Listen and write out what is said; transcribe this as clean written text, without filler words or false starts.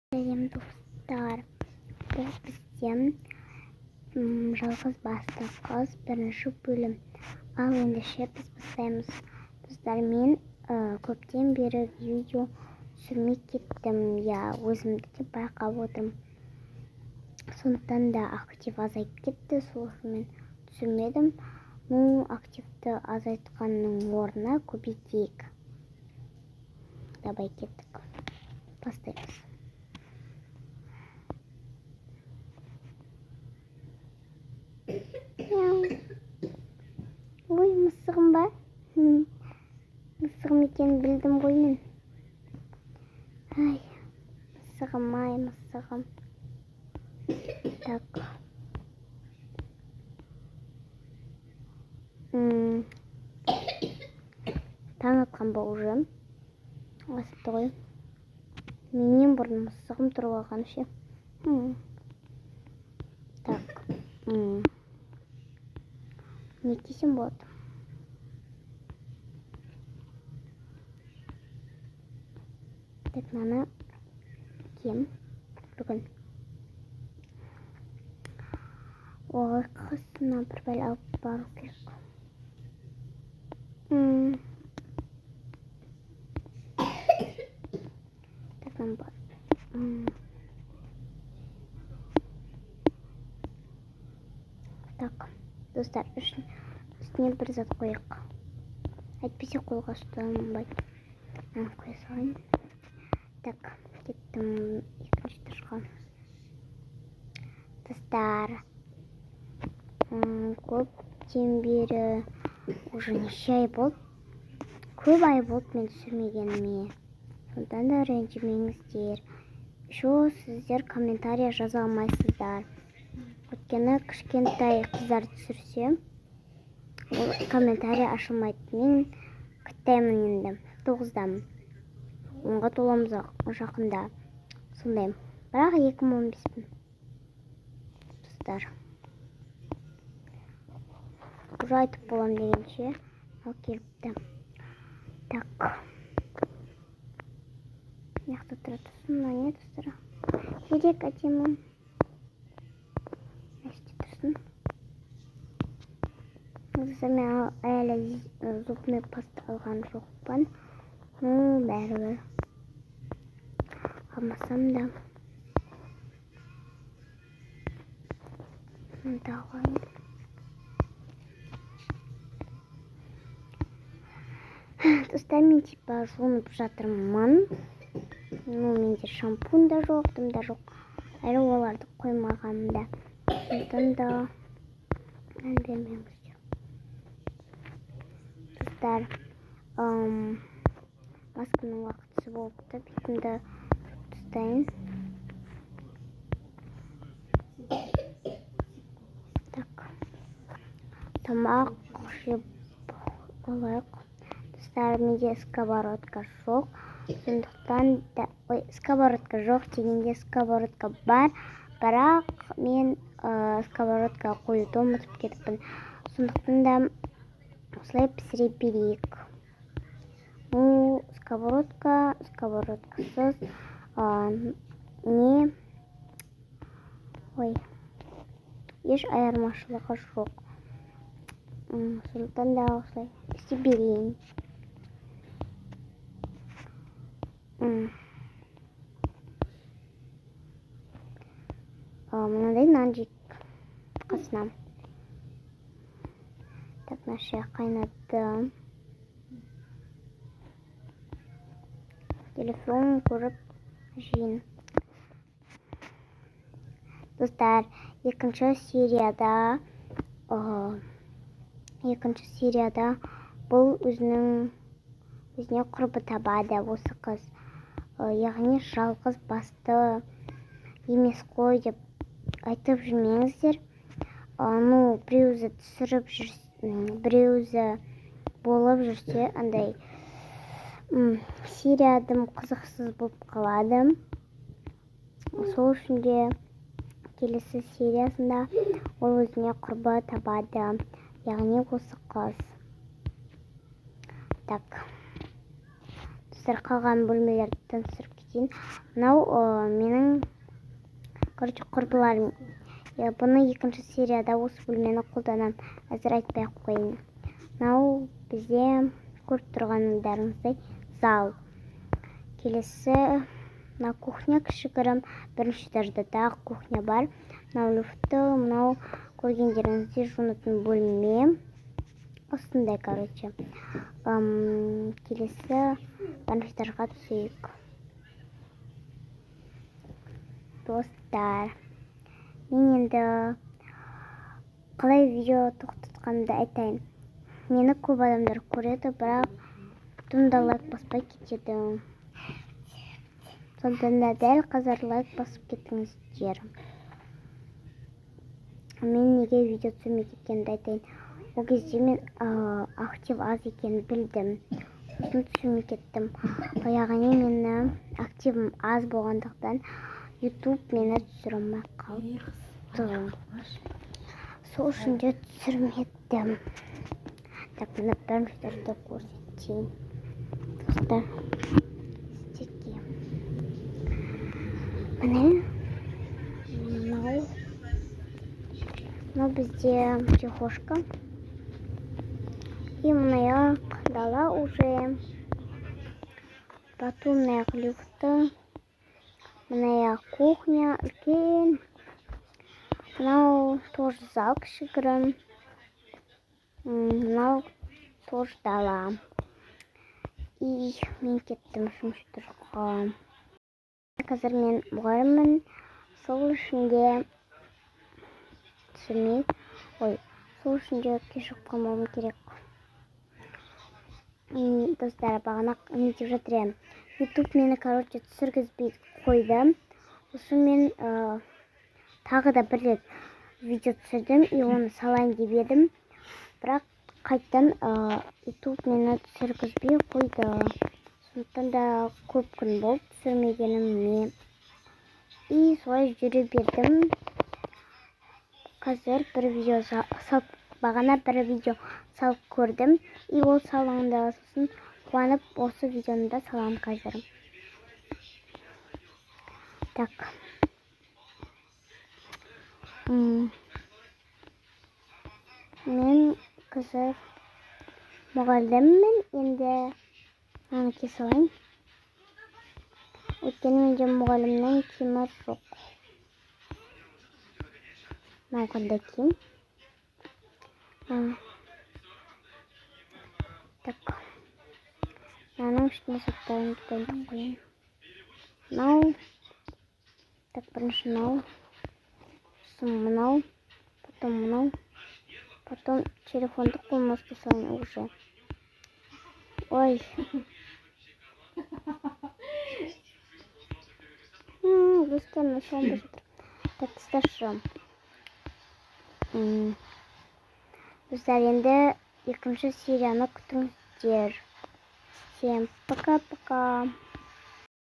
Сәлем достар, бұл бізден жалғыз басты қыз бірінші бөлім. Ал ендеше біз бастаймыз. Достар, мен көптен бері видео түсірмей кеттім. Өзімді де байқап отырмын. Сондықтан да актив азайып кетті. Сол үшін мен түсірмедім. Активті азайтқанның орнына көбейтейік. Давай кеттік. Бастаймыз. Ой, мысығым ба? Мысығым екенін білдім ғой мен. Ай, мысығым. Так. Таң атқан ба уже? Асыпты ғой. Менен бұрын мысығым тұрып алған ше. Так. Не кисем болады? Так, мына кем бүгін. Ой, қасына бір бәл алып бару керек. Так, нам бар. Так, достар, үстіне бір зат қойық. Әйтпесе қолға ұсталынбайды. Қоя салайын. Так, кеттім екінші тұрышқа. Достар, көптен бері уже неше ай болды? Көп ай болды мен түсірмегеніме. Сондықтан да ренжімеңіздер. Еще сіздер комментария жаза алмайсыздар. Өйткені кішкентай қыздар түсірсе, ол комментария ашылмайды. Мен кіттаймын енді, 9-дамын. 10-ға толамыз жақында. Сондайым. Бірақ 2015-пін. Достар. Уже айтып болам дегенше, ал келіпті. Так. Яқты тұратын, не достар? Керек әдемі. Әсте тұрсын. Мен әлі зубный паста алған жоқпын. Бәрібір. Алмасам да. Давай. Достар, мен типа жуынып жатырмын. Менде шампунь да жоқ, дым да жоқ. Әлі оларды қоймағанымда. Сондықтан да мән бермеңіздер. Достар, масканың уақытысы болыпты. Бетімді ұстайын. Так. Тамақ жеп алайық. Достар, менде сковородка жоқ. Сондықтан да... Ой, сковородка жоқ дегенде сковородка бар. Бірақ мен сковородка қоюды ұмытып кетіппін. Сондықтан да осылай пісіре берейік. Сковородкасыз не... Ой, еш айырмашылығы жоқ. Сондықтан да осылай істеп берейін. Мынандай нан жейік қасына. Так, наша қайнады. Телефон көріп жейін. Достар, екінші серияда бұл өзіне құрбы табады осы қыз. Яғни жалғыз басты емес қой деп айтып жүрмеңіздер. Біреуізі түсіріп жүрсе, біреуізі болып жүрсе, андай сериядым қызықсыз болып қалады. Сол үшін де келесі сериясында ол өзіне құрбы табады. Яғни осы қыз. Так. Достар, қалған бөлмелерді түсіріп көрсетейін. Мынау менің құрбыларым. Бұны екінші серияда осы бөлмені қолданам. Әзір айтпай ақ қойын. Мынау бізде көріп тұрғандарыңыздай зал. Келесі мынау кухня, кішігірім бірінші этажда тағы кухня бар. Мынау люфті, мынау көргендеріңіздей жуынатын бөлме. Осындай, короче. Келесі бірінші этажға түсейік. Достар, мен енді қалай видео тоқтатқанымды айтайын. Мені көп адамдар көреді, бірақ бұтында лайк баспай кетеді. Сондықтан да дәл қазір лайк басып кетіңіздер. Мен неге видео түсірмей кеткенімді айтайын. Ол кезде мен актив аз екенін білдім. Сосын түсірмей кеттім. Яғни мені активім аз болғандықтан YouTube мені түсірмей қалды. Сол үшін де түсірмедім. Так, мені бірінші этажды көрсетейін. Достар, стеки. Міне, мынау бізде прихожка. И мына дала уже. Потом мына люфті. Мына кухня үлкен. Мынау тоже зал кішігірім. Мынау тоже дала. И мен кеттім жұмыстарға. Қазір мен мұғаліммін. Сол үшін де түсірмей. Сол үшін де кешігіп қалмауым керек. Достар, бағана не деп жатыр едім. YouTube мені, короче, түсіргізбей қойды. Сосын мен тағы да бір рет видео түсірдім, и оны салайын деп едім. Бірақ қайттан YouTube мені түсіргізбей қойды. Сондықтан да көп күн болды түсірмегенімме. И солай жүре бердім. Қазір бір видео салып, бағана бір видео салып көрдім. И ол салғанда сосын қуанып осы видеоны да салам қазір. Так. Мен қазір мұғаліммін. Енді мынаны ке салайын. Өйткені менде мұғалімнің киімі жоқ. Мынау қандай киім. Так. Мынаның үстіне сақтайын қойын. Мынау. Так, бірінші мынау. Сосын мынау. Потом мынау. Потом телефонды қолмасты салайын уже. Ой. Достарына салынбай жатыр. Так, достаршым. Достар, енді екінші серияны күтіңіздер. Всем пока-пока.